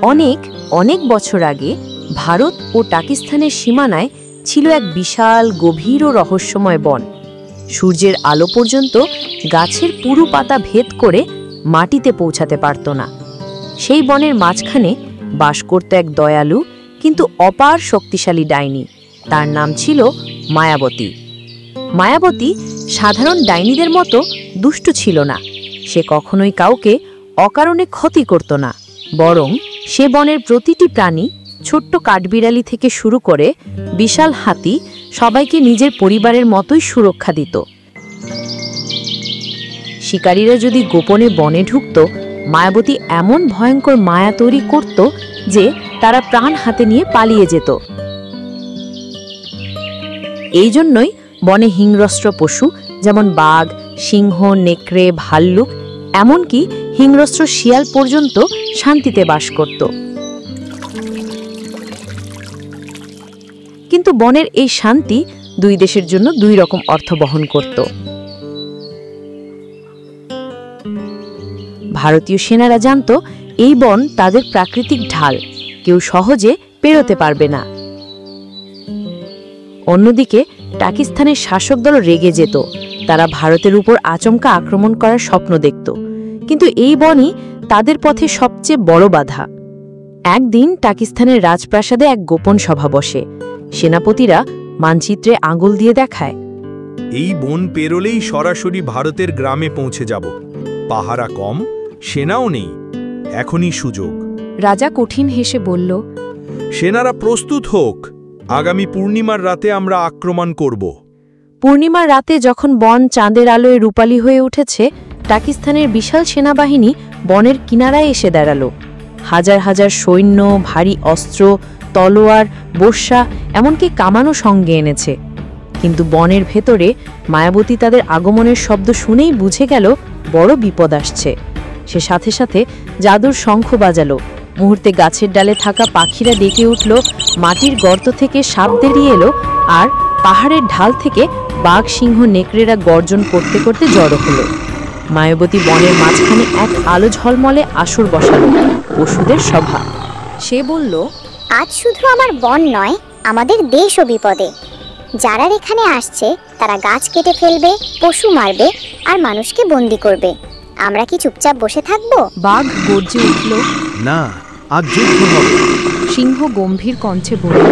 অনেক অনেক বছর আগে ভারত ও পাকিস্তানের সীমানায় ছিল এক বিশাল গভীর ও রহস্যময় বন। সূর্যের আলো পর্যন্ত গাছের পুরু পাতা ভেদ করে মাটিতে পৌঁছাতে পারত না। সেই বনের মাঝখানে বাস করত এক দয়ালু কিন্তু অপার শক্তিশালী ডাইনি। তার নাম ছিল মায়াবতী। মায়াবতী সাধারণ ডাইনিদের মতো দুষ্ট ছিল না। সে কখনোই কাউকে অকারণে ক্ষতি করত না, বরং সে বনের প্রতিটি প্রাণী, ছোট্ট কাঠবিড়ালি থেকে শুরু করে বিশাল হাতি, সবাইকে নিজের পরিবারের মতোই সুরক্ষা দিত। শিকারীরা যদি গোপনে বনে ঢুকত, মায়াবতী এমন ভয়ঙ্কর মায়া তৈরি করত যে তারা প্রাণ হাতে নিয়ে পালিয়ে যেত। এই জন্যই বনে হিংস্র পশু যেমন বাঘ, সিংহ, নেকড়ে, ভাল্লুক, এমনকি হিংস্র শিয়াল পর্যন্ত শান্তিতে বাস করত। কিন্তু বনের এই শান্তি দুই দেশের জন্য দুই রকম অর্থ বহন করত। ভারতীয় সেনারা জানত এই বন তাদের প্রাকৃতিক ঢাল, কেউ সহজে পেরোতে পারবে না। অন্যদিকে পাকিস্তানের শাসক দল রেগে যেত। তারা ভারতের উপর আচমকা আক্রমণ করার স্বপ্ন দেখত, কিন্তু এই বনই তাদের পথে সবচেয়ে বড় বাধা। একদিন পাকিস্তানের রাজপ্রাসাদে এক গোপন সভা বসে। সেনাপতিরা মানচিত্রে আঙুল দিয়ে দেখায়, এই বন পেরোলেই সরাসরি ভারতের গ্রামে পৌঁছে যাব। পাহারা কম, সেনাও নেই, এখনই সুযোগ। রাজা কঠিন হেসে বলল, সেনারা প্রস্তুত হোক, আগামী পূর্ণিমার রাতে আমরা আক্রমণ করব। পূর্ণিমার রাতে যখন বন চাঁদের আলোয় রূপালী হয়ে উঠেছে, পাকিস্তানের বিশাল সেনাবাহিনী বনের কিনারায় এসে দাঁড়ালো। হাজার হাজার সৈন্য, ভারী অস্ত্র, তলোয়ার, বর্শা, এমনকি কামানও সঙ্গে এনেছে। কিন্তু বনের ভেতরে মায়াবতী তাদের আগমনের শব্দ শুনেই বুঝে গেল বড় বিপদ আসছে। সে সাথে সাথে জাদুর শঙ্খ বাজালো। মুহূর্তে গাছের ডালে থাকা পাখিরা ডেকে উঠল, মাটির গর্ত থেকে সাপ বেরিয়ে এলো, আর পাহাড়ের ঢাল থেকে বাঘ, সিংহ, নেকড়েরা গর্জন করতে করতে জড়ো হলো। মায়াবতী বনের মাঝখানে এক আলো ঝলমলে আসর বসালো, পশুদের সভা। সে বলল, আজ শুধু আমার বন নয়, আমাদের দেশও বিপদে। যারা এখানে আসছে তারা গাছ কেটে ফেলবে, পশু মারবে আর মানুষকে বন্দী করবে। আমরা কি চুপচাপ বসে থাকবো? বাঘ গর্জে উঠল, না, আজ যুদ্ধ হবে। সিংহ গম্ভীর কণ্ঠে বলল,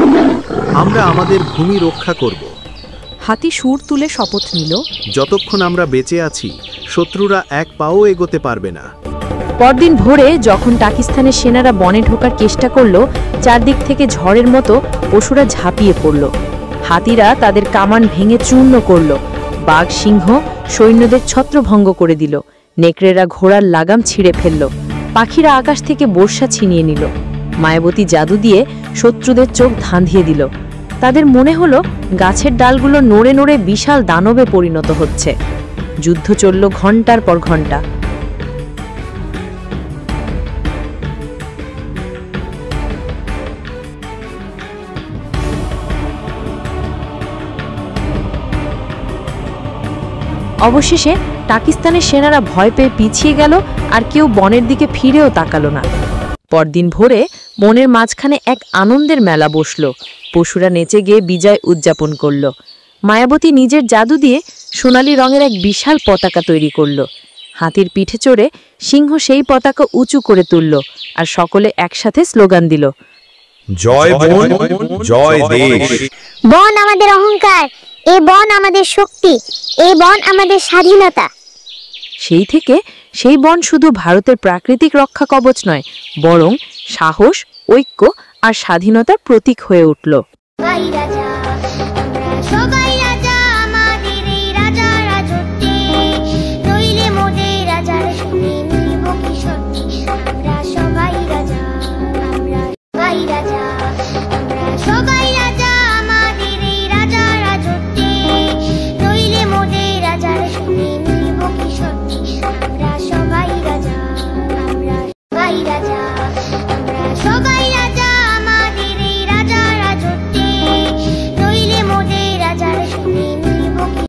আমরা আমাদের ভূমি রক্ষা করব। হাতি সুর তুলে শপথ নিল, যতক্ষণ আমরা বেঁচে আছি শত্রুরা এক পাও এগোতে পারবে না। পরদিন ভোরে যখন পাকিস্তানের সেনারা বনে ঢোকার চেষ্টা করল, চারদিক থেকে ঝড়ের মতো পশুরা ঝাঁপিয়ে পড়ল। হাতিরা তাদের কামান ভেঙে চূর্ণ করল, বাঘ, সিংহ সৈন্যদের ছত্রভঙ্গ করে দিল, নেকড়েরা ঘোড়ার লাগাম ছিঁড়ে ফেলল, পাখিরা আকাশ থেকে বর্ষা ছিনিয়ে নিল। মায়াবতী জাদু দিয়ে শত্রুদের চোখ ধাঁধিয়ে দিল। তাদের মনে হলো গাছের ডালগুলো নড়ে নড়ে বিশাল দানবে পরিণত হচ্ছে। যুদ্ধ চলল ঘন্টার পর ঘন্টা। অবশেষে পাকিস্তানের সেনারা ভয় পেয়ে পিছিয়ে গেল, আর কেউ বনের দিকে ফিরেও তাকালো না। পরদিন ভোরে বনের মাঝখানে এক আনন্দের মেলা বসল। পশুরা নেচে গিয়ে বিজয় উদযাপন করল। মায়াবতী নিজের জাদু দিয়ে সোনালী রঙের এক বিশাল পতাকা তৈরি করল। হাতির পিঠে চড়ে সিংহ সেই পতাকা উঁচু করে তুলল, আর সকলে একসাথে স্লোগান দিল, জয় বন, জয় দেশ। বন আমাদের অহংকার, এই বন আমাদের শক্তি, এই বন আমাদের স্বাধীনতা। সেই থেকে সেই বন শুধু ভারতের প্রাকৃতিক রক্ষা কবচ নয়, বরং সাহস, ঐক্য আর স্বাধীনতার প্রতীক হয়ে উঠল।